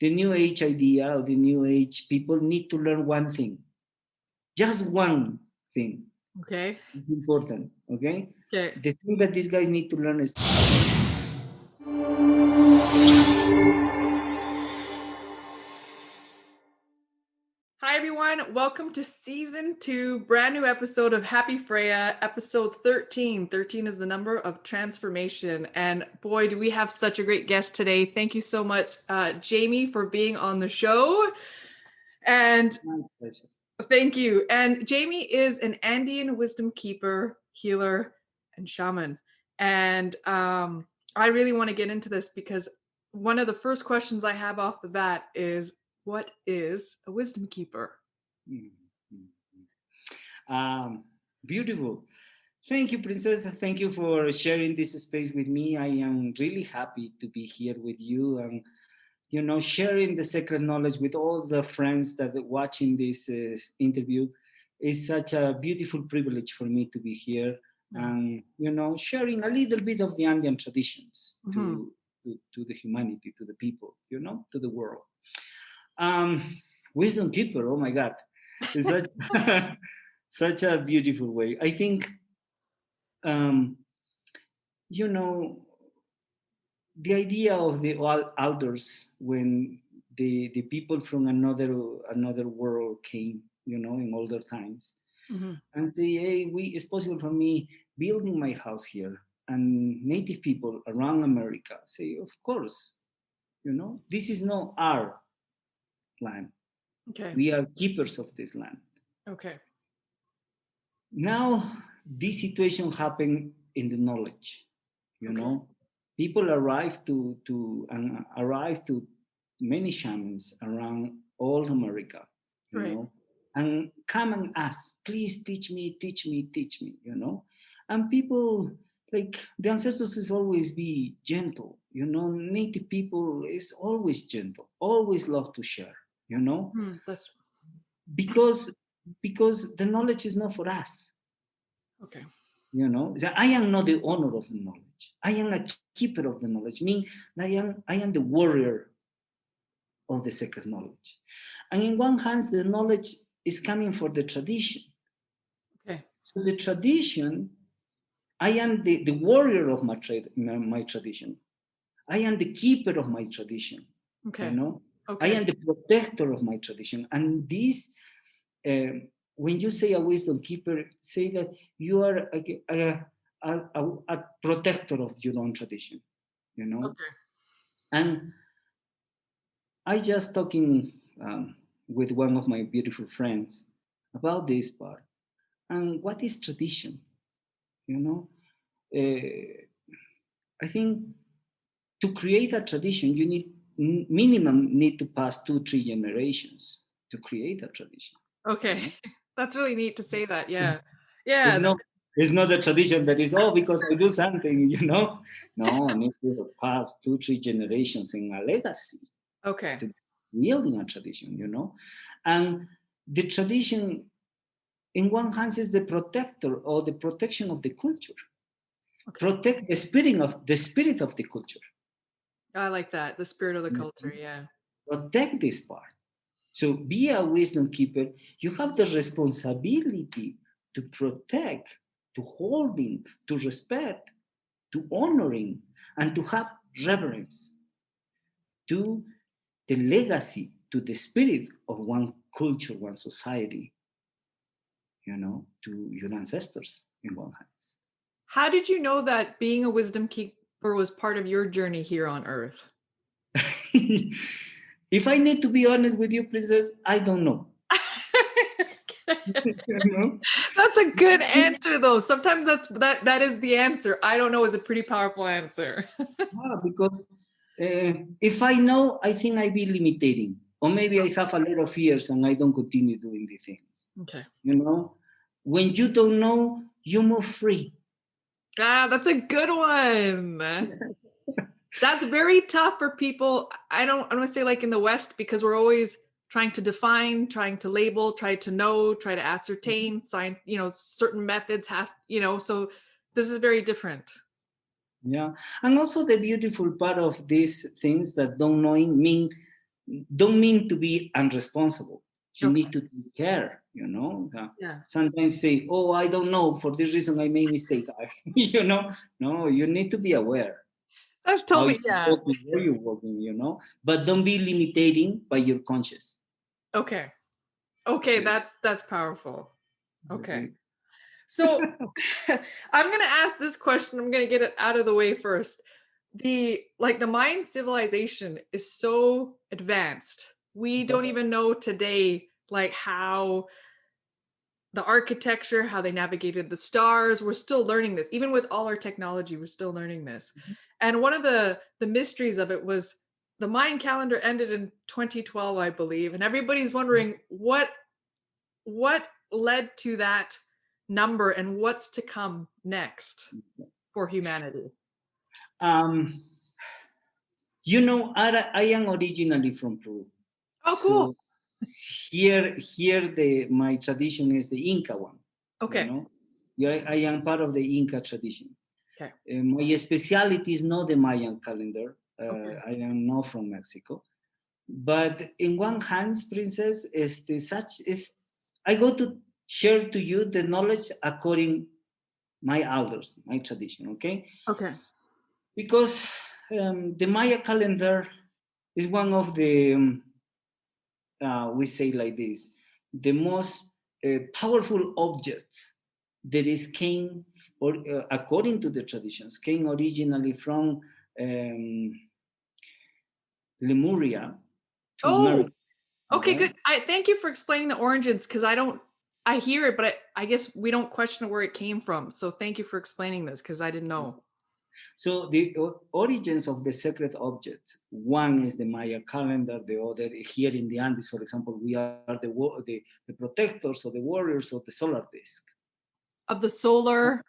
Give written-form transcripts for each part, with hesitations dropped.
the New Age idea or the New Age people need to learn one thing. Just one thing. Okay. It's important, okay? Okay. The thing that these guys need to learn is... Hi, everyone. Welcome to season 2, brand new episode of Happy Freya, episode 13. 13 is the number of transformation. And boy, do we have such a great guest today. Thank you so much, Jhaimy, for being on the show. And My pleasure. thank you. And Jhaimy is an Andean wisdom keeper, healer, and shaman. And I really want to get into this because one of the first questions I have off the bat is, what is a wisdom keeper? Beautiful. Thank you, Princess. Thank you for sharing this space with me. I am really happy to be here with you and, sharing the sacred knowledge with all the friends that are watching this interview. Is such a beautiful privilege for me to be here and, sharing a little bit of the Andean traditions to the humanity, to the people, to the world. Wisdomkeeper, oh my God, it's such a beautiful way. I think, the idea of the elders when the people from another world came, in older times, and say, hey, it's possible for me building my house here, and native people around America say, of course, this is not our land. Okay. We are keepers of this land. Okay. Now, this situation happened in the knowledge. People arrive to many shamans around all America, and come and ask, please teach me, and people, like the ancestors is always be gentle, native people is always gentle, always love to share, That's because the knowledge is not for us. okay. I am not the owner of the knowledge. I am a keeper of the knowledge. Meaning I am the warrior of the sacred knowledge. And in one hand, the knowledge is coming for the tradition. Okay. So the tradition, I am the warrior of my tradition. I am the keeper of my tradition. Okay. I am the protector of my tradition. And this, when you say a wisdom keeper, say that you are a protector of your own tradition, Okay. And I just talking with one of my beautiful friends about this part. And what is tradition? I think to create a tradition, you need to pass 2-3 generations to create a tradition. Okay. That's really neat to say that. Yeah. Yeah. It's not a tradition that is, because I do something, No, I need to pass 2-3 generations in a legacy. Okay. To building a tradition, And the tradition, in one hand, is the protector or the protection of the culture. Okay. Protect the spirit of the culture. I like that. The spirit of the culture, yeah. Protect this part. So be a wisdom keeper. You have the responsibility to protect, to holding, to respect, to honoring, and to have reverence to the legacy, to the spirit of one culture, one society, to your ancestors in one hand. How did you know that being a wisdom keeper was part of your journey here on Earth? If I need to be honest with you, Princess, I don't know. That's a good answer, though. Sometimes that is the answer. I don't know is a pretty powerful answer. Because if I know, I think I be limiting, or maybe I have a lot of fears and I don't continue doing the things. Okay. When you don't know, you move free. That's a good one. That's very tough for people. I don't want to say like in the West, because we're always trying to define, trying to label, try to know, try to ascertain, science, certain methods have, so this is very different. Yeah. And also the beautiful part of these things that don't knowing mean don't mean to be unresponsible. You Okay. need to take care, you know. Yeah. Sometimes say, oh, I don't know, for this reason I made mistake. You know, no, you need to be aware. That's How totally, you're yeah. walking, where you're walking, you know, but don't be limiting by your conscience. Okay. Okay, Yeah. that's powerful. You Okay. see? So I'm going to ask this question. I'm going to get it out of the way first. The Mayan civilization is so advanced. We don't even know today like how the architecture, how they navigated the stars. We're still learning this. Even with all our technology, we're still learning this. And one of the mysteries of it was the Mayan calendar ended in 2012, I believe, and everybody's wondering what led to that number and what's to come next for humanity. Um, you know, I am originally from Peru. Oh, cool. So here my tradition is the Inca one. Okay. You know, yeah, I am part of the Inca tradition. Okay. My specialty is not the Mayan calendar. Okay. I am not from Mexico. But in one hand, princess, I go to share to you the knowledge according my elders, my tradition, okay? Okay. Because the Maya calendar is one of the, we say like this, the most powerful objects that is came, or according to the traditions, came originally from Lemuria to Oh, America. okay, Okay? good. I thank you for explaining the origins because I hear it, but I guess we don't question where it came from. So thank you for explaining this because I didn't know. So the origins of the sacred objects, one is the Maya calendar, the other here in the Andes, for example, we are the protectors or the warriors of the solar disk. Of the solar.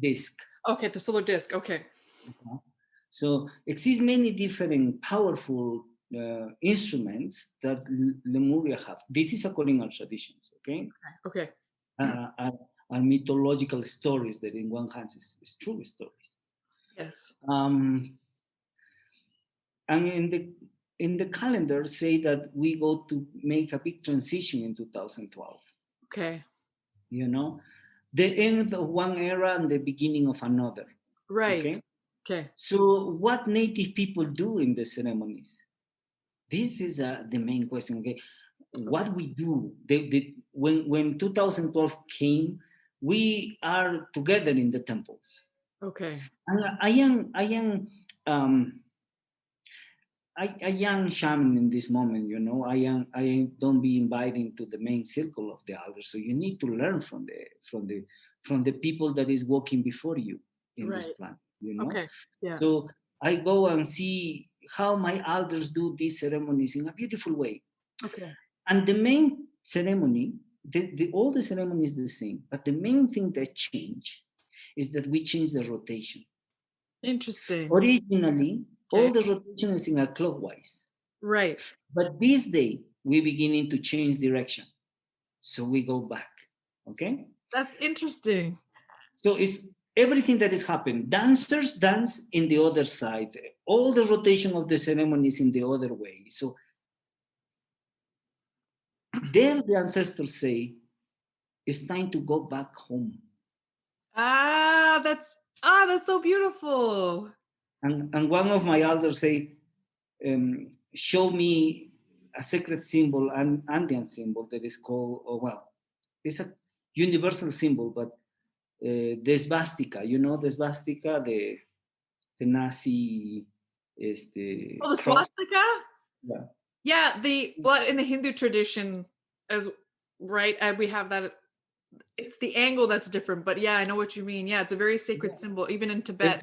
Disk. Okay, the solar disk. Okay. Uh-huh. So exist many different powerful instruments that Lemuria have. This is according to our traditions, okay? Okay. Our mythological stories that in one hand is true stories. Yes. And in the calendar say that we go to make a big transition in 2012. Okay. You know, the end of one era and the beginning of another. Right. Okay. Okay. So what native people do in the ceremonies? This is the main question. Okay, what we do? When 2012 came, we are together in the temples. Okay. And I am a young shaman in this moment, you know. I don't be inviting to the main circle of the elders. So you need to learn from the people that is walking before you in this Right. plan, you know. Okay. Yeah. So I go and see how my elders do these ceremonies in a beautiful way. Okay. And the main ceremony, all the ceremony is the same, but the main thing that change is that we change the rotation. Interesting. Originally, all Okay. the rotation is in a clockwise. Right. But this day, we're beginning to change direction. So we go back. Okay? That's interesting. So it's everything that is happening. Dancers dance in the other side. All the rotation of the ceremony is in the other way. So there the ancestors say, it's time to go back home. That's so beautiful. And one of my elders say, show me a sacred symbol, an Andean symbol that is called, it's a universal symbol, but the swastika, you know, the swastika, the Nazi Oh, the cross. swastika? Yeah. Yeah, in the Hindu tradition as right, we have that. It's the angle that's different, but yeah, I know what you mean. Yeah, it's a very sacred symbol, even in Tibet.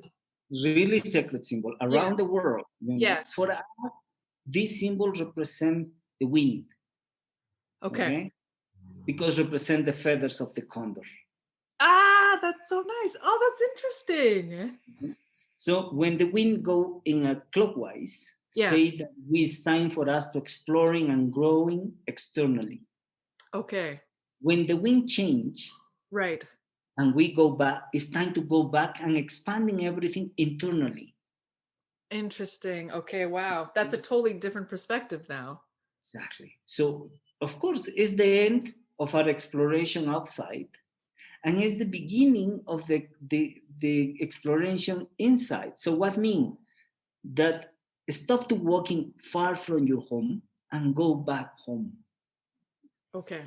It's really sacred symbol around the world. You know? Yes. For us, this symbol represents the wind. Okay. Because represent the feathers of the condor. That's so nice. Oh, that's interesting. So when the wind go in a clockwise, say that it's time for us to exploring and growing externally. Okay. When the wind change, right, and we go back, it's time to go back and expanding everything internally. Interesting. Okay, wow. That's a totally different perspective now. Exactly. So, of course, it's the end of our exploration outside, and it's the beginning of the exploration inside. So, what mean? That stop to walking far from your home and go back home. Okay.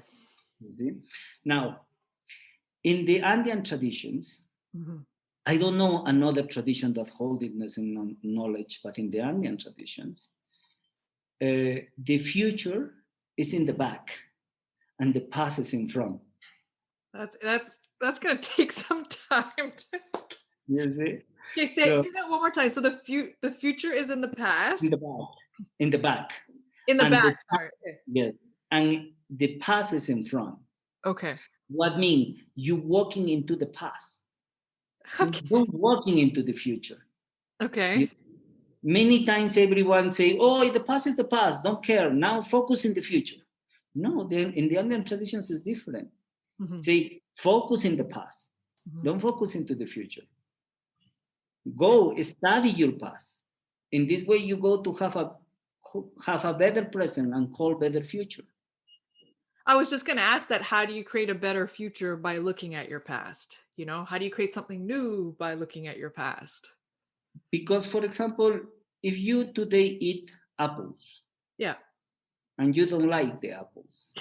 You see? Now, in the Andean traditions, Mhm. I don't know another tradition that holds this in knowledge, but in the Andean traditions, the future is in the back and the past is in front. That's gonna take some time to. You see? Okay, So say that one more time. So the future is in the in the past, back, in the back, in the and the back. Sorry. Okay. yes, and the past is in front. Okay. What mean? You walking into the past. You Okay. don't walking into the future. You, Okay. many times everyone say, "Oh, the past is the past. Don't care. Now focus in the future." No, then in the Andean traditions is different. Mhm. Say, focus in the past. Mhm. Don't focus into the future. Go study your past. In this way, you go to have a better present and call better future. I was just going to ask that. How do you create a better future by looking at your past? How do you create something new by looking at your past? Because, for example, if you today eat apples Yeah. and you don't like the apples,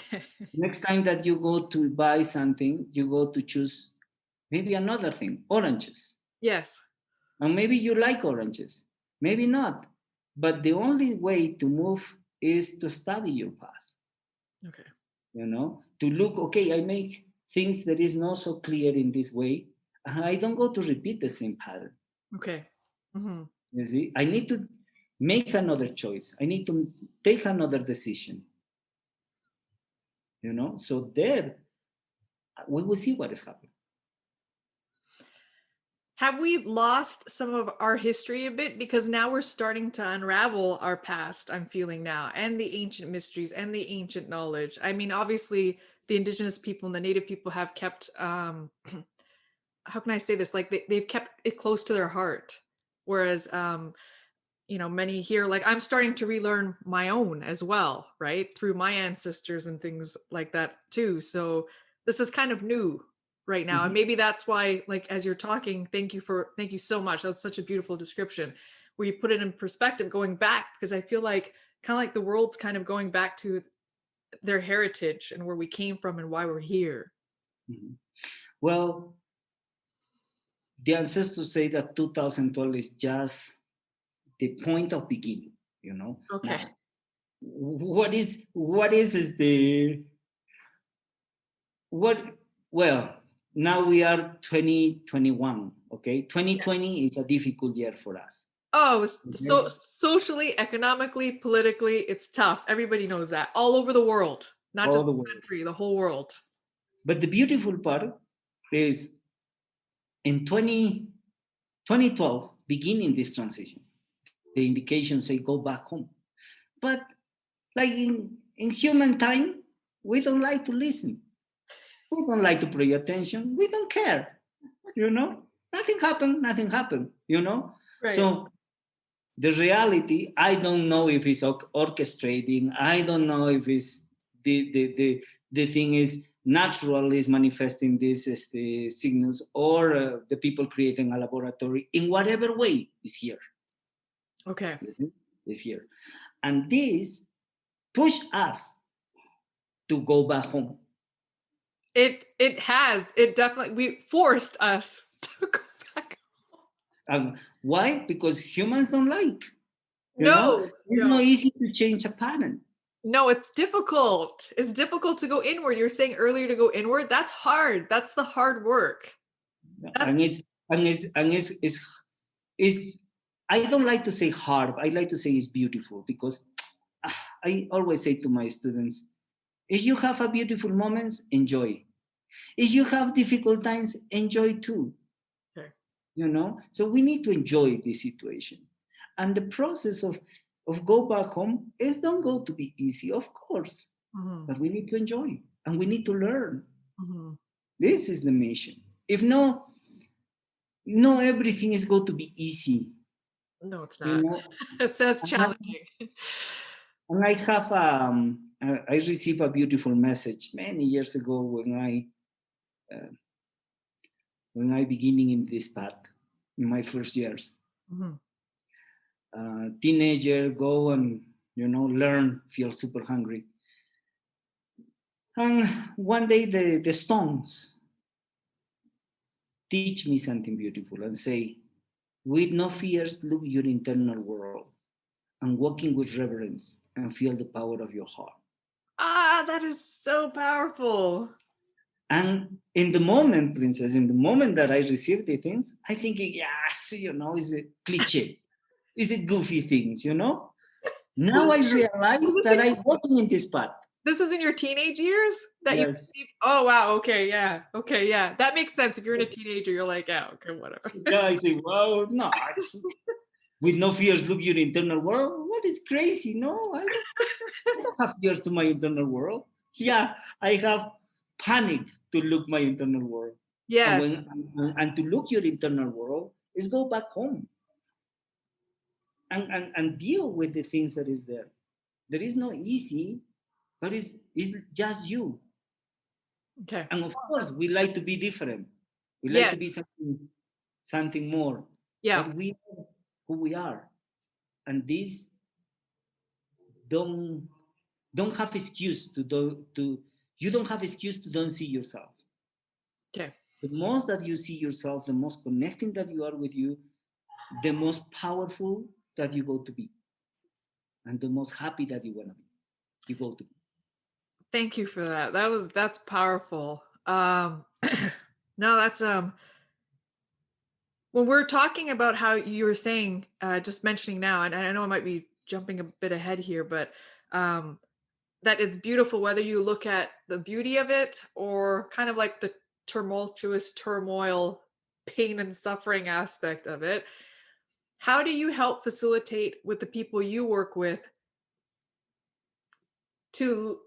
next time that you go to buy something, you go to choose maybe another thing, oranges. Yes. And maybe you like oranges, maybe not. But the only way to move is to study your past, Okay. to look, okay, I make things that is not so clear in this way. And I don't go to repeat the same pattern. Okay. Hmm. You see, I need to make another choice. I need to take another decision. So there we will see what is happening. Have we lost some of our history a bit? Because now we're starting to unravel our past, I'm feeling now, and the ancient mysteries and the ancient knowledge. I mean, obviously, the indigenous people and the native people have kept, how can I say this? Like they've kept it close to their heart. Whereas, many here, like I'm starting to relearn my own as well, right? Through my ancestors and things like that too. So this is kind of new right now. And Mhm. maybe that's why, like, as you're talking, thank you so much. That was such a beautiful description where you put it in perspective going back, because I feel like kind of like the world's kind of going back to their heritage and where we came from and why we're here. Mhm. Well, the ancestors say that 2012 is just the point of beginning. Okay. Now, what is the what well, now we are 2021. Okay, Yes. 2020 is a difficult year for us. Oh, Okay? so socially, economically, politically, it's tough. Everybody knows that all over the world, not All just the the way. country, the whole world. But the beautiful part is in 2012, beginning this transition, the indications say go back home. But like in human time, we don't like to listen. We don't like to pay attention. We don't care. Nothing happened, nothing happened. Right. So the reality, I don't know if it's orchestrating. I don't know if it's the thing is natural is manifesting these the signals, or the people creating a laboratory in whatever way is here. Okay. Is here. And this push us to go back home. It definitely we forced us to go back. And why? Because humans don't like. No, It's not easy to change a pattern. no, it's difficult. It's difficult to go inward. You were saying earlier to go inward. That's hard. That's the hard work. That, And it's I don't like to say hard. I like to say it's beautiful, because I always say to my students, if you have a beautiful moments, enjoy. If you have difficult times, enjoy too. okay. So we need to enjoy this situation. And the process of go back home is don't go to be easy, of course, Mhm, but we need to enjoy and we need to learn. mhm. This is the mission. If no everything is going to be easy. No, it's You not. know, It sounds and I, challenging. and I have I received a beautiful message many years ago uh, when I beginning in this path in my first years. Mhm. Teenager go and learn, feel super hungry, and one day the stones teach me something beautiful and say, with no fears, look your internal world and walking with reverence and feel the power of your heart. Ah, that is so powerful. And in the moment, princess, in the moment that I received the things, I think, yes, is a cliche, is it goofy things. This Now is I was realize this that in I'm walking in this path. this is in your teenage years that you Yes. perceived? Oh wow, okay, yeah. Okay, yeah. That makes sense. If you're in a teenager, you're like, yeah, okay, whatever. Yeah, I say, wow, no, it's with no fears, look your internal world. What is crazy? No, I don't have fears to my internal world. Yeah, I have panic to look my internal world. And Yes. when and to look your internal world is go back home and deal with the things that is there. There is no easy, but it's just you. Okay. And of course, we like to be different. We like to be Yes. something more. Yeah. But we know who we are. And this don't don't have excuse to you don't have excuse to don't see yourself. Okay. The most that you see yourself, the most connecting that you are with you, the most powerful that you go to be, and the most happy that you want to be, you go to be. Thank you for that. That's powerful. No, that's when we're talking about how you were saying, just mentioning now, and I know I might be jumping a bit ahead here, but um, that it's beautiful whether you look at the beauty of it or kind of like the tumultuous turmoil, pain and suffering aspect of it. How do you help facilitate with the people you work with to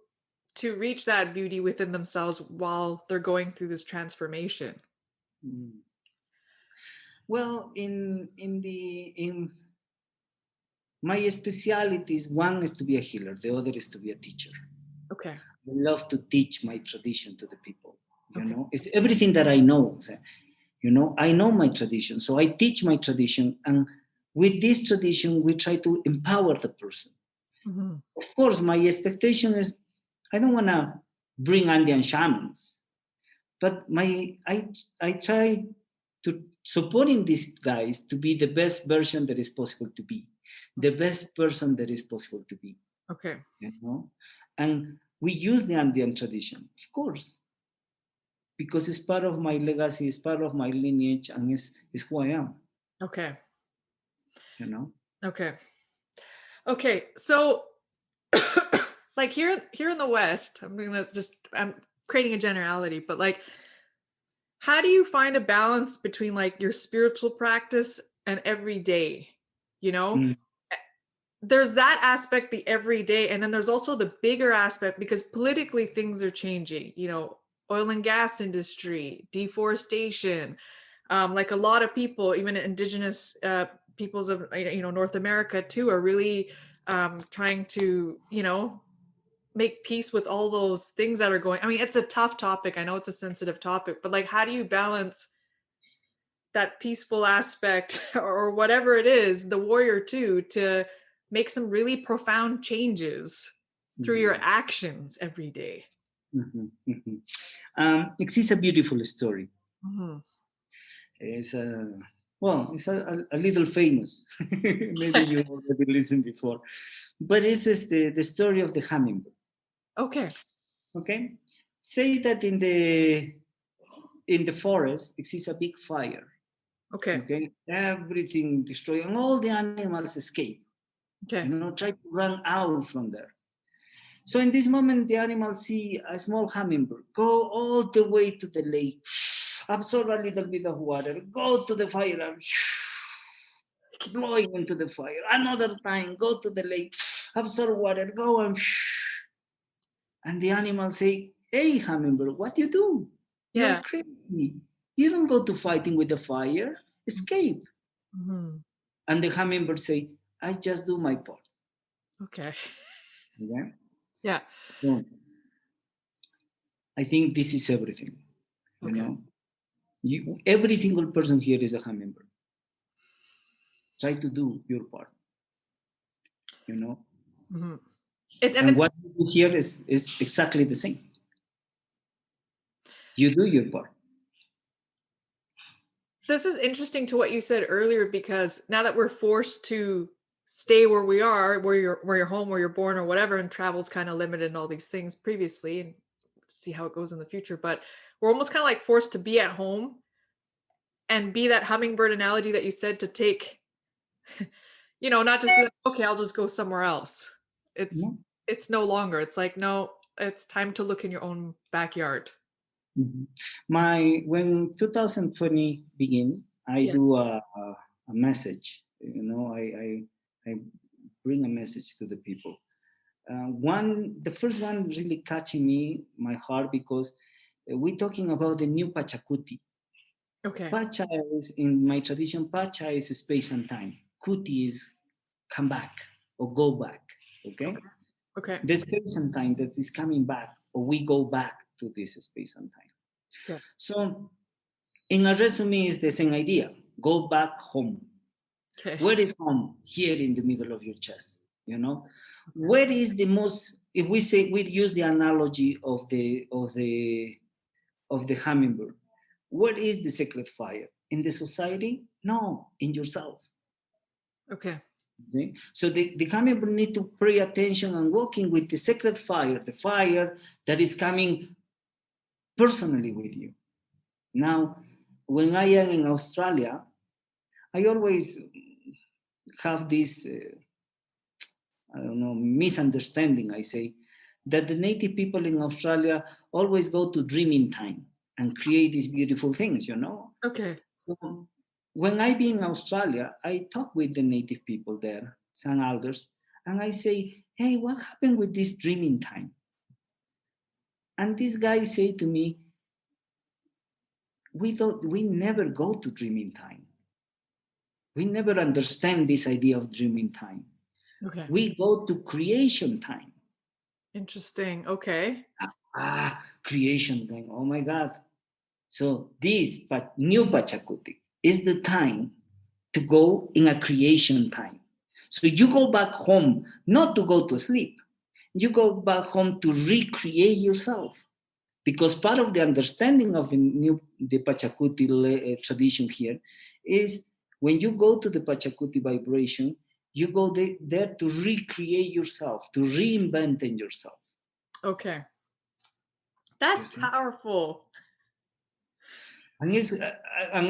reach that beauty within themselves while they're going through this transformation? Mm. Well, in my specialities, one is to be a healer, the other is to be a teacher. Okay. I love to teach my tradition to the people. Okay. It's everything that I know. So, I know my tradition, so I teach my tradition, and with this tradition, we try to empower the person. Mhm. Of course, my expectation is I don't want to bring Andean shamans, but I try to supporting these guys to be the best version that is possible to be, the best person that is possible to be. Okay. And we use the Andean tradition, of course, because it's part of my legacy, it's part of my lineage, and it's who I am. Okay. You know. Okay. Okay. So like here in the West, I mean that's just I'm creating a generality, but like how do you find a balance between like your spiritual practice and every day? You know, Mm. there's that aspect, the everyday, and then there's also the bigger aspect because politically things are changing. Oil and gas industry, deforestation. Like a lot of people, even indigenous peoples of North America too, are really trying to make peace with all those things that are going. I mean, it's a tough topic. I know it's a sensitive topic, but like, how do you balance that peaceful aspect or whatever it is, the warrior too, to make some really profound changes through your Mhm. actions every day? Mhm. Mhm. It's a beautiful story. Mhm. It's a little famous. Maybe you already listened before, but this is the story of the hummingbird. Okay. Okay, say that in the forest exists a big fire. Okay. Okay, everything destroyed, and all the animals escape. Okay. Try to run out from there. So in this moment, the animals see a small hummingbird go all the way to the lake, absorb a little bit of water, go to the fire, and blowing into the fire. Another time, go to the lake, absorb water, go and the animals say, "Hey, hummingbird, what you do? You're Yeah. crazy. You don't go to fighting with the fire. Escape." Mhm. And the hummingbird say, I just do my part. Okay. Okay? Yeah. So I think this is everything. You Okay. know, every single person here is a hummingbird. Try to do your part. You know, Mm-hmm. and what you do here is exactly the same. You do your part. This is interesting to what you said earlier, because now that we're forced to stay where we are, where you're home, where you're born, or whatever, and travel's kind of limited and all these things previously, and see how it goes in the future. But we're almost kind of like forced to be at home and be that hummingbird analogy that you said, to take, not just be like, okay, I'll just go somewhere else. It's no longer. It's like, no, it's time to look in your own backyard. Mm-hmm. When 2020 begin, I do a message. I bring a message to the people. The first one really catching my heart, because we're talking about the new Pachacuti. Okay. Pacha is, in my tradition, Pacha is space and time. Kuti is come back or go back. Okay. The space and time that is coming back, or we go back to this space and time. Okay. So in a resume is the same idea. Go back home. Okay. Where is home? Here in the middle of your chest. Where is the most, if we use the analogy of the hummingbird, what is the sacred fire? In the society? No, in yourself. Okay. See? So the hummingbird need to pay attention and working with the sacred fire, the fire that is coming personally with you. Now, when I am in Australia, I always have this, misunderstanding, I say, that the native people in Australia always go to dreaming time and create these beautiful things, Okay. So when I be in Australia, I talk with the native people there, some elders, and I say, hey, what happened with this dreaming time? And this guy say to me, we never go to dreaming time. We never understand this idea of dreaming time. Okay. We go to creation time. Interesting. Okay. Creation time. Oh my God. So this new Pachacuti is the time to go in a creation time. So you go back home, not to go to sleep. You go back home to recreate yourself. Because part of the understanding of the Pachacuti tradition here is when you go to the Pachacuti vibration, you go there to recreate yourself, to reinvent in yourself. Okay. That's powerful. And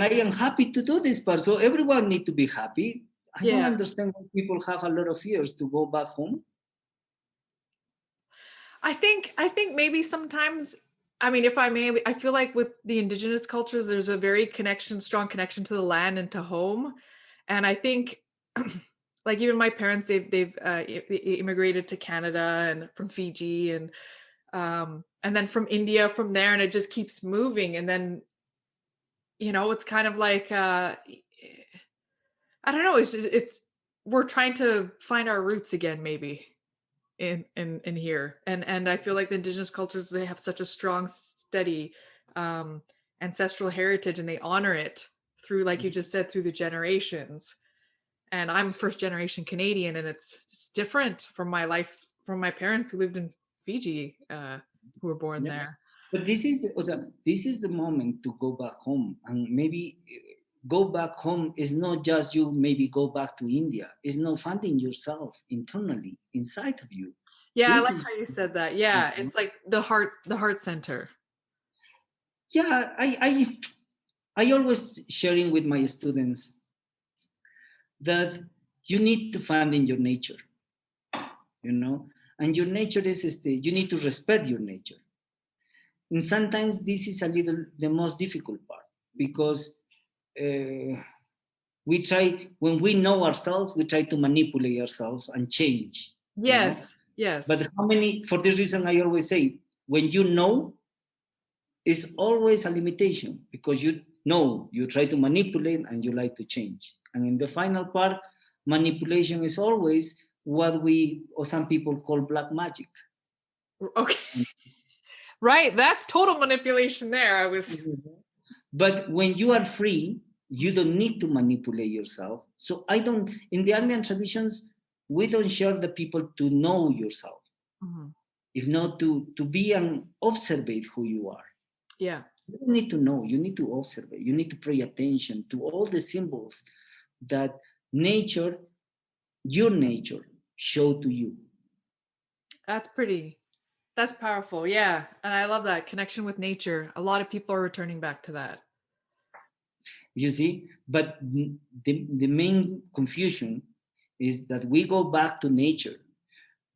I am happy to do this part. So everyone needs to be happy. I don't understand why people have a lot of fears to go back home. I think maybe sometimes, I mean, if I may, I feel like with the indigenous cultures, there's a very strong connection to the land and to home. And I think like even my parents, they've immigrated to Canada and from Fiji and then from India from there, and it just keeps moving. And then, it's kind of like, I don't know. It's we're trying to find our roots again, maybe in here. And I feel like the indigenous cultures, they have such a strong, steady ancestral heritage, and they honor it through, like you just said, through the generations. And I'm first generation Canadian, and it's different from my life, from my parents who lived in Fiji, who were born there. But this is the moment to go back home, and maybe go back home is not just you maybe go back to India. It's not finding yourself internally inside of you. Yeah, I like how you said that. Yeah, it's like the heart center. Yeah, I always sharing with my students that you need to find in your nature, and your nature is you need to respect your nature. And sometimes this is a little the most difficult part, because we try, when we know ourselves, we try to manipulate ourselves and change. Yes. But for this reason, I always say, when you know, it's always a limitation, because you try to manipulate and you like to change. And in the final part, manipulation is always what we, or some people call black magic. Okay. Right. That's total manipulation there. But when you are free, you don't need to manipulate yourself. So in the Andean traditions, we don't share the people to know yourself. Mhm. If not to be and observe who you are. Yeah. You don't need to know, you need to observe. You need to pay attention to all the symbols that nature, your nature, show to you. That's powerful. Yeah. And I love that connection with nature. A lot of people are returning back to that. You see, but the main confusion is that we go back to nature,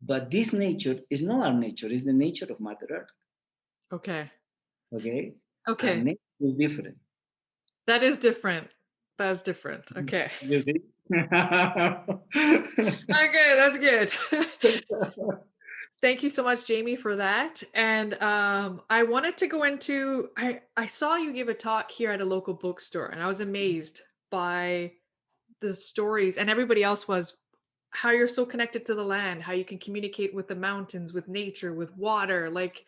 but this nature is not our nature, it's the nature of Mother Earth. Okay. Okay? Okay. Our nature is different. That is different. That's different. Okay. You see? Okay, that's good. Thank you so much, Jhaimy, for that. And I wanted to go into, I saw you give a talk here at a local bookstore, and I was amazed by the stories, and everybody else was, how you're so connected to the land, how you can communicate with the mountains, with nature, with water. Like,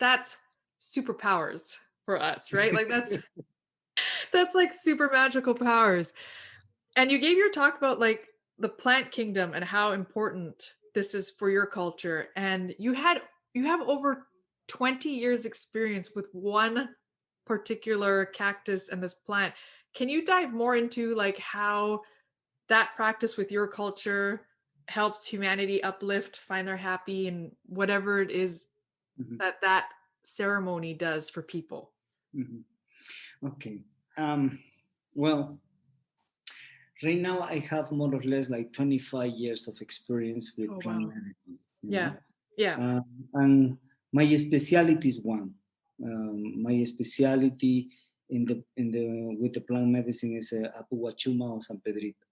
that's superpowers for us, right? Like that's like super magical powers. And you gave your talk about like the plant kingdom and how important this is for your culture. And you have over 20 years experience with one particular cactus and this plant. Can you dive more into like how that practice with your culture helps humanity uplift, find their happy, and whatever it is that ceremony does for people? Okay. Well, right now I have more or less like 25 years of experience with plant medicine. Yeah. Yeah. And my specialty is one. My specialty with the plant medicine is Apuachuma or San Pedrito.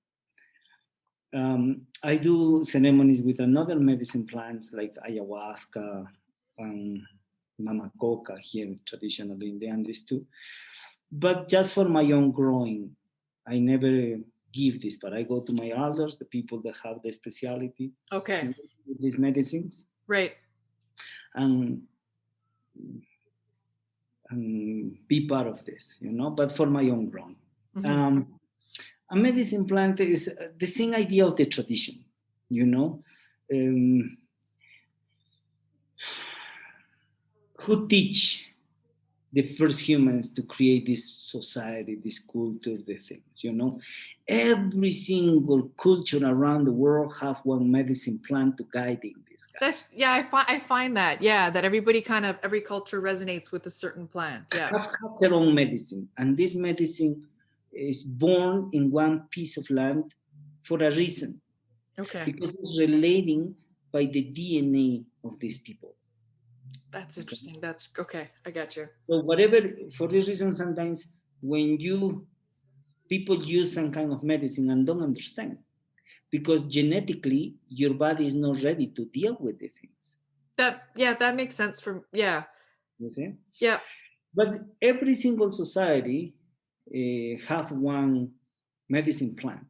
I do ceremonies with another medicine plants like ayahuasca and mamacoca here traditionally in the Andes too. But just for my own growing, I never give this, but I go to my elders, the people that have the specialty Okay. with these medicines, Right. and be part of this, but for my own growing. A medicine plant is the same idea of the tradition, who teach the first humans to create this society, this culture, the things, every single culture around the world have one medicine plant to guiding this guy. I find that everybody every culture resonates with a certain plant. Yeah, have their own medicine, and this medicine is born in one piece of land for a reason. Okay. Because it's relating by the DNA of these people. That's interesting. That's okay. I got you. So whatever, for this reason, sometimes when people use some kind of medicine and don't understand, because genetically your body is not ready to deal with the things. That makes sense You see? Yeah. But every single society have one medicine plan.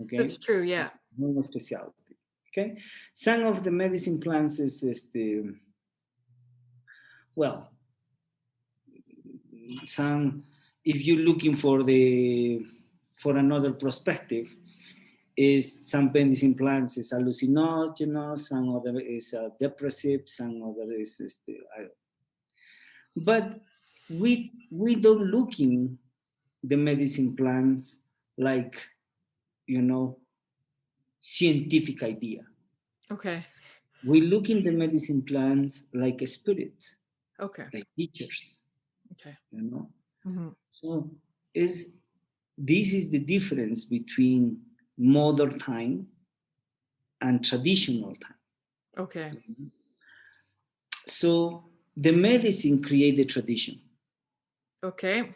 Okay. That's true. Yeah. One specialty. Okay. Some of the medicine plants is if you're looking for another perspective, is some medicine plants is hallucinogenous, some other is depressive, some other is but we don't looking the medicine plants like scientific idea. Okay. We look in the medicine plants like a spirit. Okay. Like teachers. Okay. So this is the difference between modern time and traditional time. Okay. So the medicine create the tradition. Okay.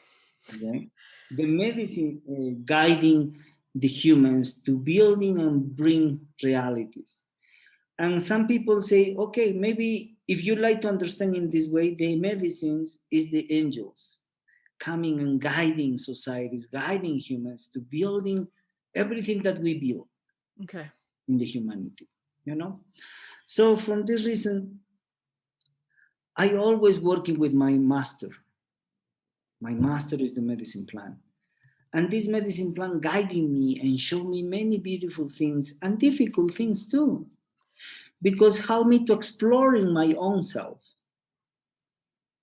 The medicine guiding the humans to building and bring realities. And some people say, okay, maybe if you like to understand in this way, the medicines is the angels. coming and guiding societies, guiding humans to building everything that we build Okay. in the humanity, you know? So from this reason, I always working with my master. My master is the medicine plant. And this medicine plant guiding me and show me many beautiful things and difficult things too. Because help me to exploring my own self.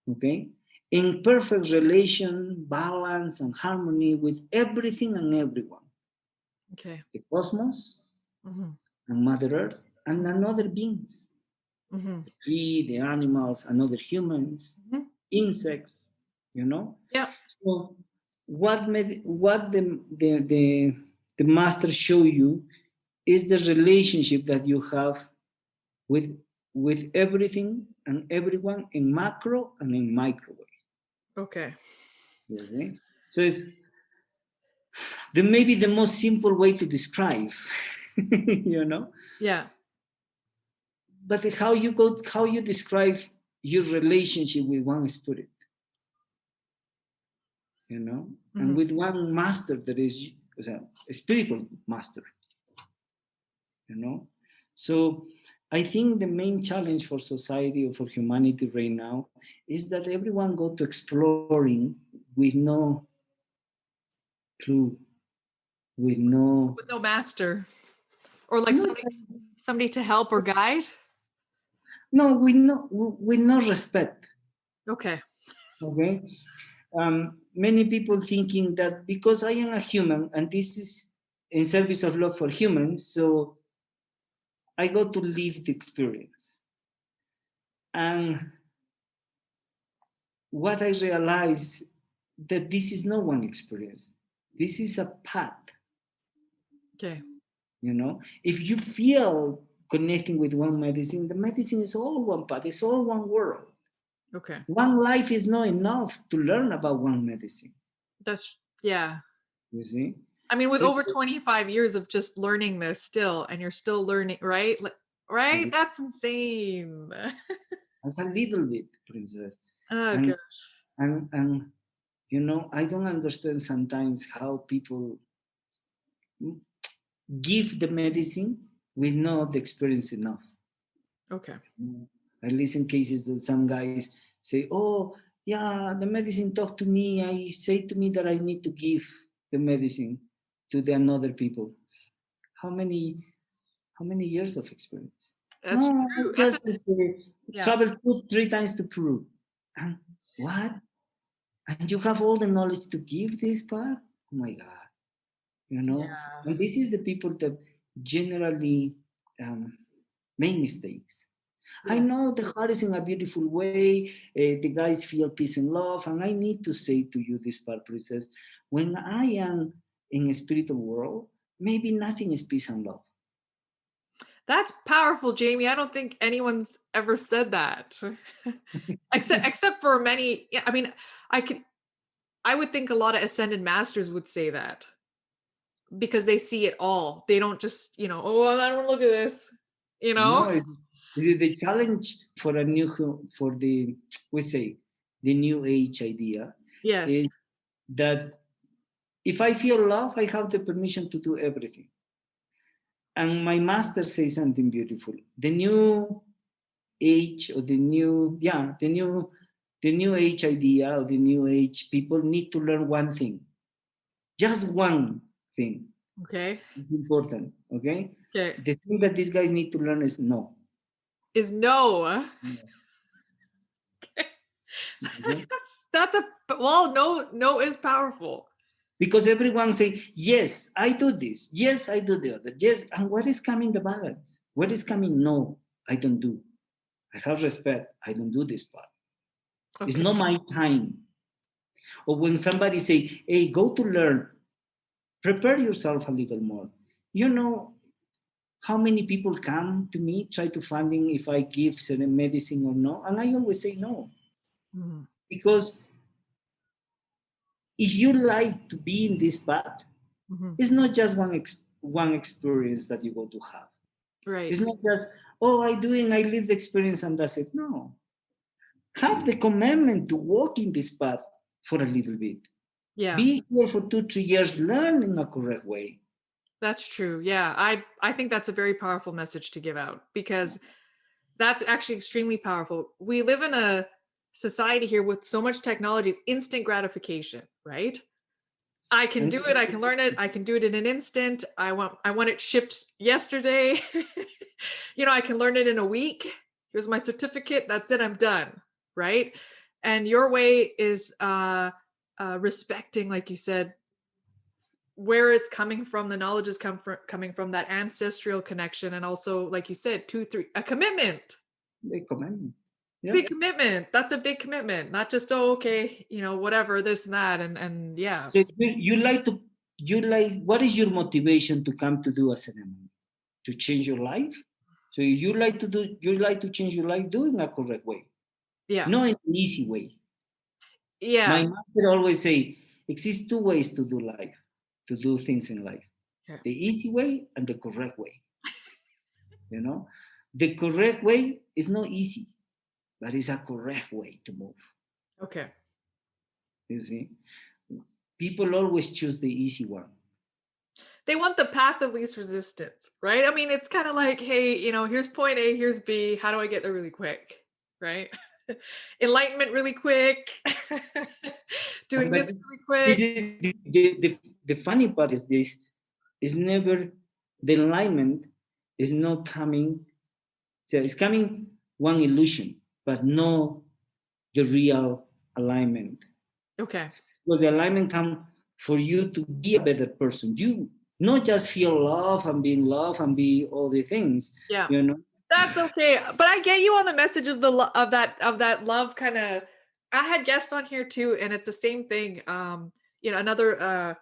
Okay? In perfect relation, balance, and harmony with everything and everyone. Okay. The cosmos Mm-hmm. and Mother Earth and another beings. Mm-hmm. The tree, the animals, and other humans, Mm-hmm. insects, you know? Yeah. So what the master show you is the relationship that you have with everything and everyone in macro and in micro way. Okay. Okay? So it's maybe the most simple way to describe, you know. Yeah. But how you describe your relationship with one spirit, you know, Mm-hmm. and with one master that is a spiritual master, you know. So I think the main challenge for society or for humanity right now is that everyone go to exploring with no clue, with no With no master or like no somebody to help or guide. no with no respect. Okay. Okay, many people thinking that because I am a human and this is in service of love for humans, so I got to live the experience. And what I realized that this is not one experience. This is a path. Okay. You know, if you feel connecting with one medicine, the medicine is all one path. It's all one world. Okay. One life is not enough to learn about one medicine. That's yeah. You see. I mean, with So over 25 years of just learning this still, and you're still learning, right? Right? That's insane. as a little bit, princess, Oh and gosh. and you know, I don't understand sometimes how people give the medicine with not experience enough. Okay. I listen cases that some guys say, "Oh, yeah, the medicine talked to me. I say to me that I need to give the medicine to the another people." How many years of experience? That's No, true. That's a, just yeah. travel 2-3 times to Peru. And what? And you have all the knowledge to give this part? Oh my God. You know? Yeah. And this is the people that generally make mistakes. I Yeah. know the heart is in a beautiful way. The guys feel peace and love. And I need to say to you this part, princess, when I am in a spiritual world, maybe nothing is peace and love. That's powerful, Jhaimy. I don't think anyone's ever said that. except for many, yeah, I mean, I would think a lot of ascended masters would say that because they see it all. They don't just, oh, I don't look at this, you No, know? is the challenge for for the we say the new age idea Yes. is that if I feel love, I have the permission to do everything. And my master says something beautiful. The new age or the new age idea or the new age people need to learn one thing. Just one thing. Okay. It's important. Okay. Okay. The thing that these guys need to learn is no. Is no. No. Okay. Okay? That's a well, no is powerful. Because everyone say, yes, I do this. Yes, I do the other. Yes. And what is coming the balance? What is coming? No, I don't do. I have respect. I don't do this part. It's Okay. not my time. Or when somebody say, hey, go to learn, prepare yourself a little more. You know how many people come to me, try to funding if I give certain medicine or no? And I always say no. Mhm. Because if you like to be in this path, Mhm. it's not just one experience that you go to have. Right. It's not just, oh, I do and I live the experience and that's it. No. Have the commandment to walk in this path for a little bit. Yeah. Be here for 2-3 years, learn in a correct way. That's true. Yeah. I think that's a very powerful message to give out, because that's actually extremely powerful. We live in a society here with so much technology, it's instant gratification, right? I can And do it, I can learn it, I can do it in an instant. I want it shipped yesterday. I can learn it in a week. Here's my certificate, that's it, I'm done, right? And your way is respecting, like you said, where it's coming from. The knowledge is coming from that ancestral connection, and also, like you said, a commitment. the commandment. Yeah. Big commitment. That's a big commitment. Not just, oh, okay, whatever, this and that, and yeah. So what is your motivation to come to do a ceremony? To change your life? So you like to change your life, do it in a correct way. Yeah. Not in an easy way. Yeah. My master always say, exists 2 ways to do things in life. Yeah. The easy way and the correct way. The correct way is not easy, but it's a correct way to move. Okay. You see? People always choose the easy one. They want the path of least resistance, right? I mean, it's kind of like, hey, here's point A, here's B. How do I get there really quick, right? Enlightenment really quick. Doing this really quick. The funny part is this: is never the alignment is not coming. So it's coming one illusion, but no the real alignment. Okay. Because the alignment comes for you to be a better person. You not just feel love and being loved and be all the things. Yeah. That's okay. But I get you on the message of that love kind of. I had guests on here too, and it's the same thing. Another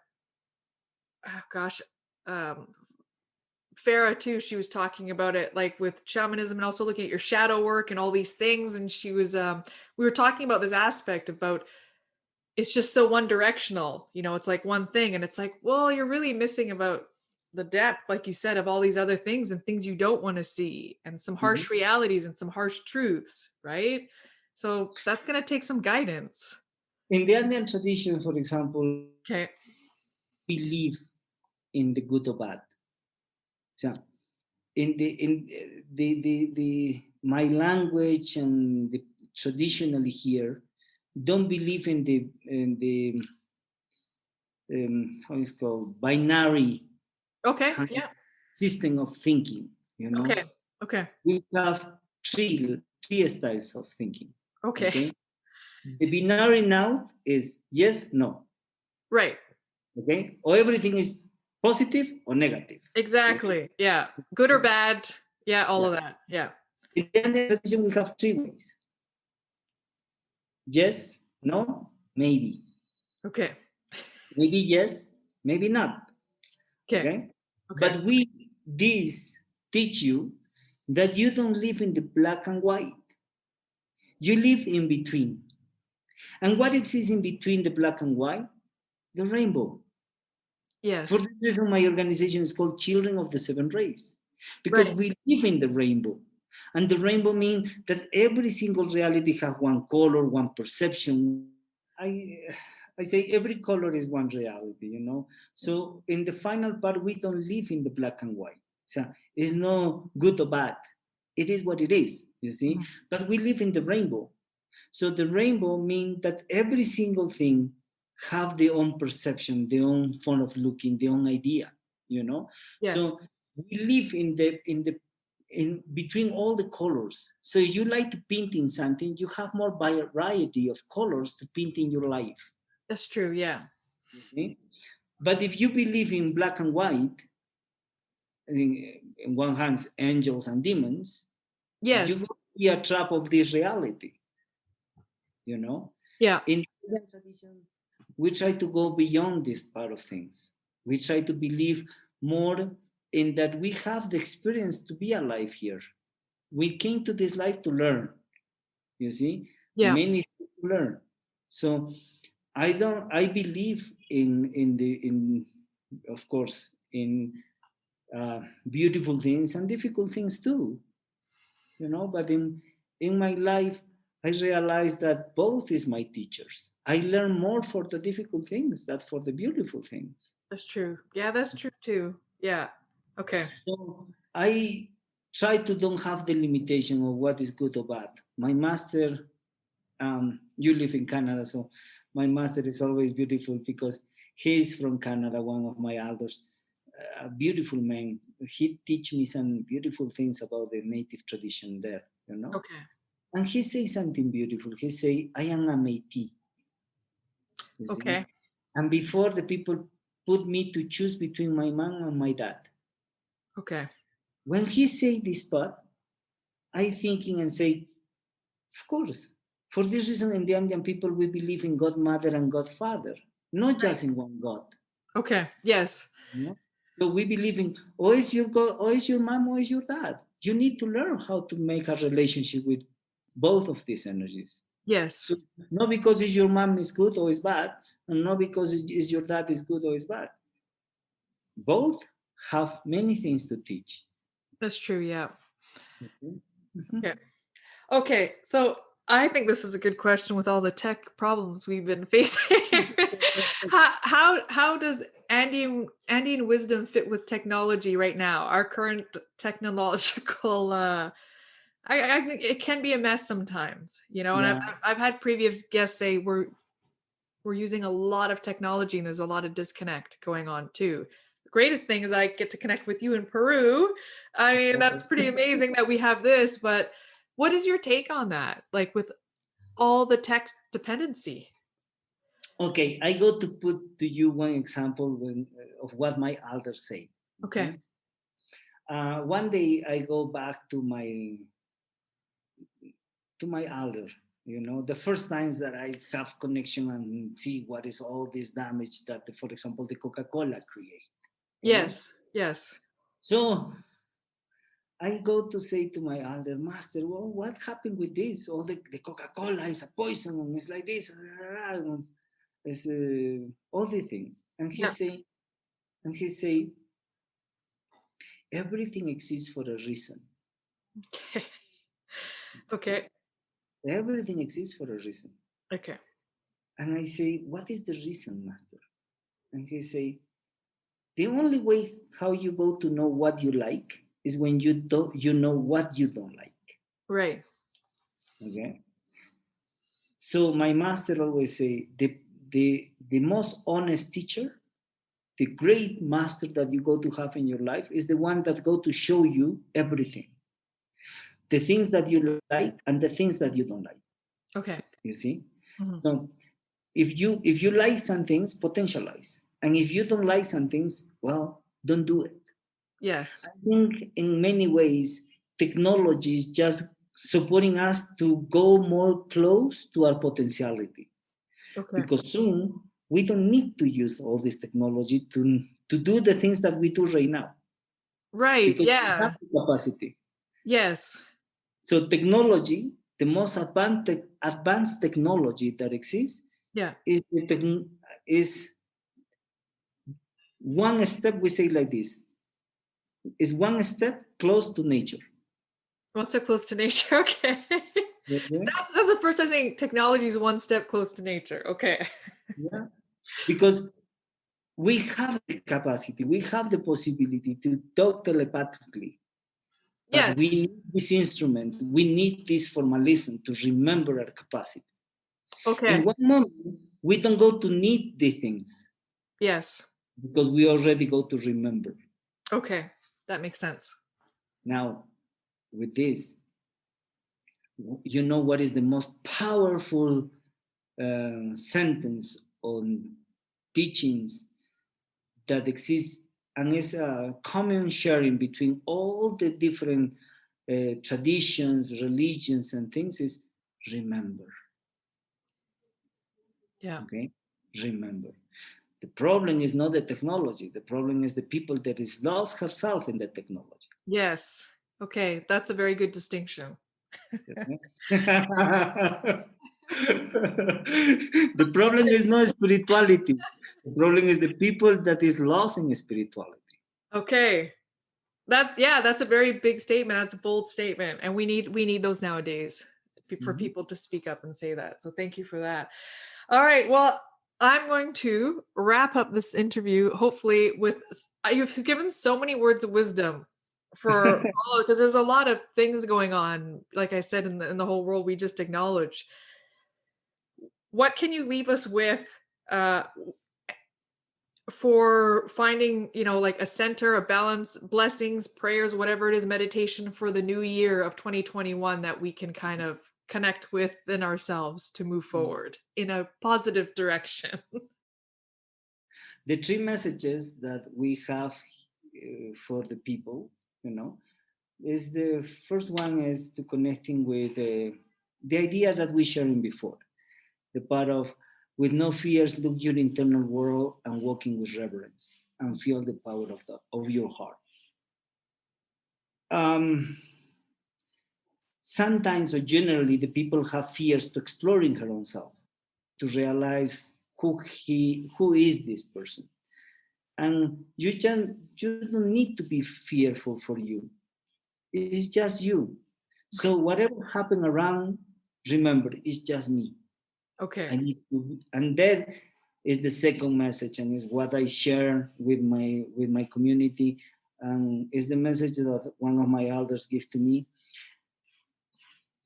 Farah too, she was talking about it, like with shamanism and also looking at your shadow work and all these things. And she was we were talking about this aspect about it's just so one directional, it's like one thing, and it's like, well, you're really missing about the depth, like you said, of all these other things and things you don't want to see, and some harsh realities and some harsh truths, right? So that's going to take some guidance. In the Andean tradition, for example, okay, believe in the good or bad. So in the my language and the traditionally here don't believe in the how it's called binary system of thinking. Okay. We have three styles of thinking. Okay. The binary now is yes, no. Right. Okay. Or everything is positive or negative. Exactly. Okay? Yeah. Good or bad. Yeah. All of that. Yeah. In the tradition, we have 3 ways. Yes, no, maybe. Okay. Maybe yes, maybe not. Okay. But these teach you that you don't live in the black and white. You live in between. And what exists in between the black and white? The rainbow. Yes. For this reason, my organization is called Children of the Seven Rays, because we live in the rainbow. And the rainbow means that every single reality has one color, one perception. I say every color is one reality, So in the final part, we don't live in the black and white. So it's no good or bad. It is what it is, you see? Mm-hmm. But we live in the rainbow. So the rainbow means that every single thing have their own perception, their own form of looking, their own idea, Yes. So we live in between all the colors. So you like to paint in something, you have more variety of colors to paint in your life. That's true, yeah. Okay? But if you believe in black and white, in one hand, angels and demons, yes, you will be a trap of this reality. Yeah. In the tradition, we try to go beyond this part of things. We try to believe more in that we have the experience to be alive here. We came to this life to learn, you see? Yeah. Mainly to learn. So I believe in of course, in beautiful things and difficult things too, but in my life, I realized that both is my teachers. I learn more for the difficult things than for the beautiful things. That's true. Yeah, that's true too. Yeah. Okay. So I try to don't have the limitation of what is good or bad. My master, you live in Canada, so my master is always beautiful because he's from Canada, one of my elders, a beautiful man. He teach me some beautiful things about the native tradition there, you know. Okay. And he say something beautiful. He say, "I am a Métis." You see, Okay. and before the people put me to choose between my mom and my dad. Okay. When he say this part, I thinking and say, of course. For this reason, in the Andean people, we believe in God Mother and God Father, not Right. just in one God. Okay. Yes. You know? So we believe in, or is your God, or is your mom, or is your dad. You need to learn how to make a relationship with both of these energies. Yes. So not because is your mom is good or is bad, and not because is your dad is good or is bad. Both have many things to teach. That's true. Yeah. Okay. Mhm. Okay. Okay. So I think this is a good question with all the tech problems we've been facing. How does Andean wisdom fit with technology right now? Our current technological I think it can be a mess sometimes, you know, and Yeah. I've had previous guests say we're using a lot of technology and there's a lot of disconnect going on too. The greatest thing is I get to connect with you in Peru. I mean, that's pretty amazing that we have this, but what is your take on that? Like with all the tech dependency? Okay, I go to put to you one example of what my elders say. Okay. Okay, one day I go back to my elder. You know, the first times that I have connection and see what is all this damage that, for example, the Coca-Cola create. You know, Yes. Yes. so I go to say to my elder master, well, what happened with this? All the Coca-Cola is a poison and it's like this. It's all the things. Yeah. And he say, everything exists for a reason. Okay. Okay. Everything exists for a reason. Okay. And I say, what is the reason, master? And he say, the only way how you go to know what you like is when you know what you don't like. Right. Okay. So my master always say the most honest teacher, the great master that you go to have in your life is the one that go to show you everything. The things that you like and the things that you don't like. Okay. You see? Mhm. So if you like some things, potentialize. And if you don't like some things, well, don't do it. Yes. I think in many ways, technology is just supporting us to go more close to our potentiality. Okay. Because soon we don't need to use all this technology to do the things that we do right now. Right. Because we have Yeah. the capacity. Yes. So technology, the most advanced technology that exists, Yeah. is one step, we say like this, is one step close to nature. One step close to nature. Okay. Okay? That's the first time saying technology is one step close to nature. Okay. Yeah. Because we have the capacity, we have the possibility to talk telepathically, but we Yes. need this instrument, we need this formalism to remember our capacity. In Okay. one moment, we don't go to need the things Yes. because we already go to remember. Okay. That makes sense. Now, with this, you know what is the most powerful sentence on teachings that exists and is a common sharing between all the different traditions, religions, and things is remember. Yeah. Okay, remember. The problem is not the technology. The problem is the people that is lost herself in the technology. Yes. Okay. That's a very good distinction. Okay? The problem is not spirituality. The problem is the people that is lost in spirituality. Okay. That's a very big statement. That's a bold statement. And we need those nowadays. for people to speak up and say that. So thank you for that. All right. Well, I'm going to wrap up this interview, hopefully with, you've given so many words of wisdom for all, because there's a lot of things going on, like I said, in the whole world we just acknowledged. What can you leave us with for finding, like a center, a balance, blessings, prayers, whatever it is, meditation for the new year of 2021 that we can kind of connect within ourselves to move forward in a positive direction? The three messages that we have for the people, is the first one is to connecting with the idea that we sharing before, the part of with no fears, look your internal world and walking with reverence and feel the power of your heart. Sometimes or generally the people have fears to exploring her own self, to realize who is this person. And you don't need to be fearful for you. It's just you. So whatever happened around, remember, it's just me. Okay. And that is the second message, and is what I share with my community. Is the message that one of my elders gave to me.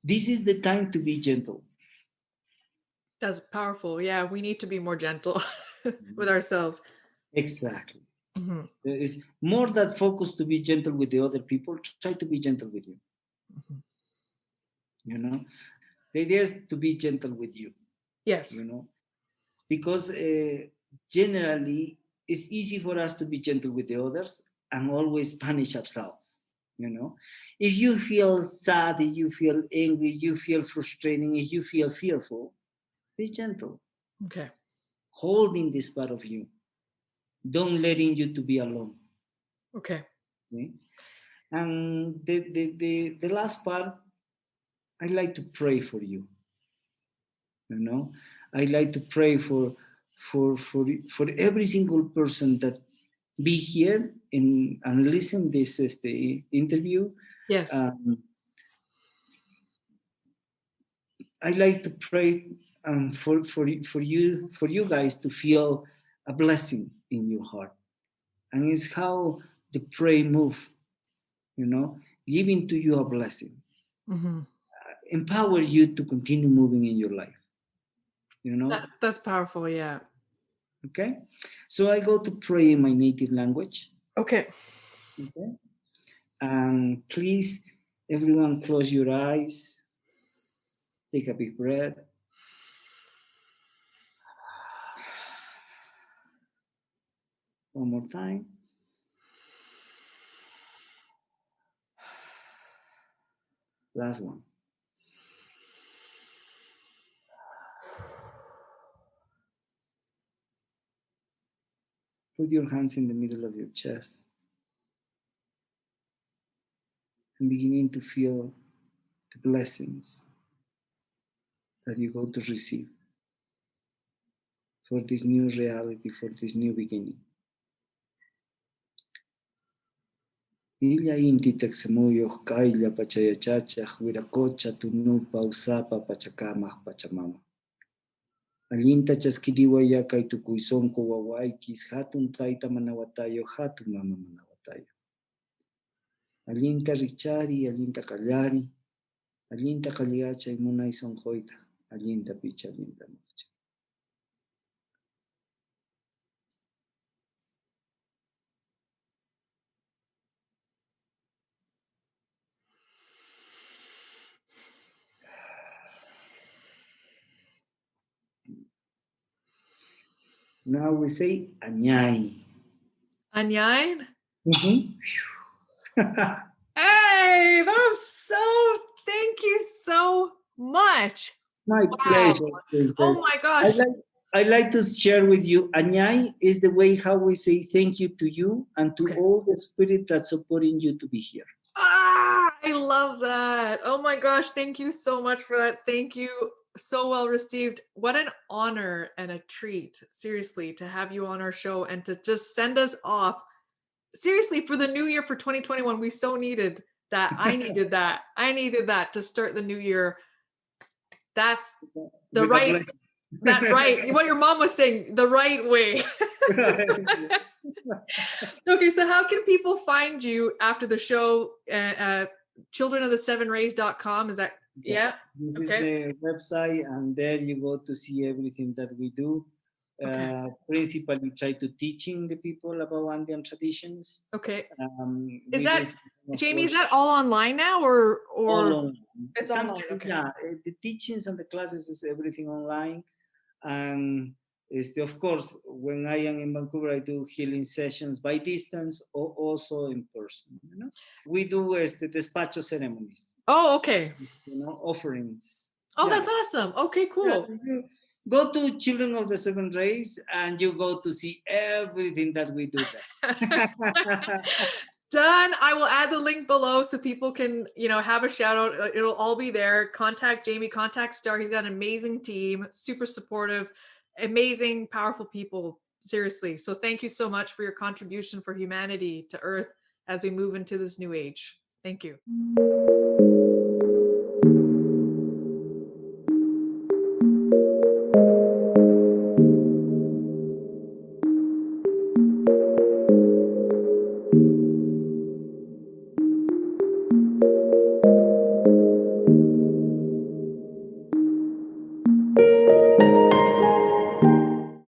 This is the time to be gentle. That's powerful. Yeah, we need to be more gentle with ourselves. Exactly. There is more that focus to be gentle with the other people. Try to be gentle with you. The idea is to be gentle with you. Yes. Because generally it's easy for us to be gentle with the others and always punish ourselves. If you feel sad, if you feel angry, you feel frustrating, if you feel fearful, be gentle. Okay. Holding this part of you. Don't letting you to be alone. Okay. See? And the last part, I like to pray for you. I like to pray for every single person that be here and listen this interview. Yes. I like to pray for you guys to feel a blessing in your heart, and it's how the pray move. Giving to you a blessing, empower you to continue moving in your life. That's powerful. Yeah. Okay, so I go to pray in my native language. Okay. And please, everyone, close your eyes. Take a big breath. One more time. Last one. Put your hands in the middle of your chest and beginning to feel the blessings that you go to receive for this new reality, for this new beginning. Illa inti texemuyo kaila pachayachacha huiracocha tunupa usapa pachakamaj pachamama. Allinta chaskiriwaya kay tukuysonko wawaykis hatun tayta manawatayo hatun mama manawatayo. Allinta richari, allinta kallari, allinta kalliachay munay sonjoyta, allinta picha, allinta mocha. Now we say Añay. Añay? Hey, thank you so much. My pleasure. Princess. Oh my gosh. I like to share with you, Añay is the way how we say thank you to you and to all the spirit that's supporting you to be here. I love that. Oh my gosh. Thank you so much for that. Thank you. So well received. What an honor and a treat, seriously, to have you on our show and to just send us off. Seriously, for the new year for 2021, we so needed that. I needed that. I needed that to start the new year That's the With a right, blessing. that right. What your mom was saying, the right way. Okay, so how can people find you after the show? Childrenofthesevenrays.com. Is that, yeah? Yes, this is Okay. the website, and there you go to see everything that we do. Okay. Principally, try to teaching the people about Andean traditions. Okay. We Is do that, some, of Jhaimy, is course, that all online now all or online. it's online? Okay. Yeah, the teachings and the classes is everything online. And of course, when I am in Vancouver, I do healing sessions by distance or also in person. We do the despacho ceremonies, Oh, okay. offerings. Oh, Yeah. that's awesome. Okay, Yeah, cool. you go to Children of the Seven Rays and you go to see everything that we do there. Done. I will add the link below so people can, have a shout out. It'll all be there. Contact Jhaimy, contact Star. He's got an amazing team, super supportive, amazing, powerful people. Seriously. So thank you so much for your contribution for humanity to Earth as we move into this new age. Thank you.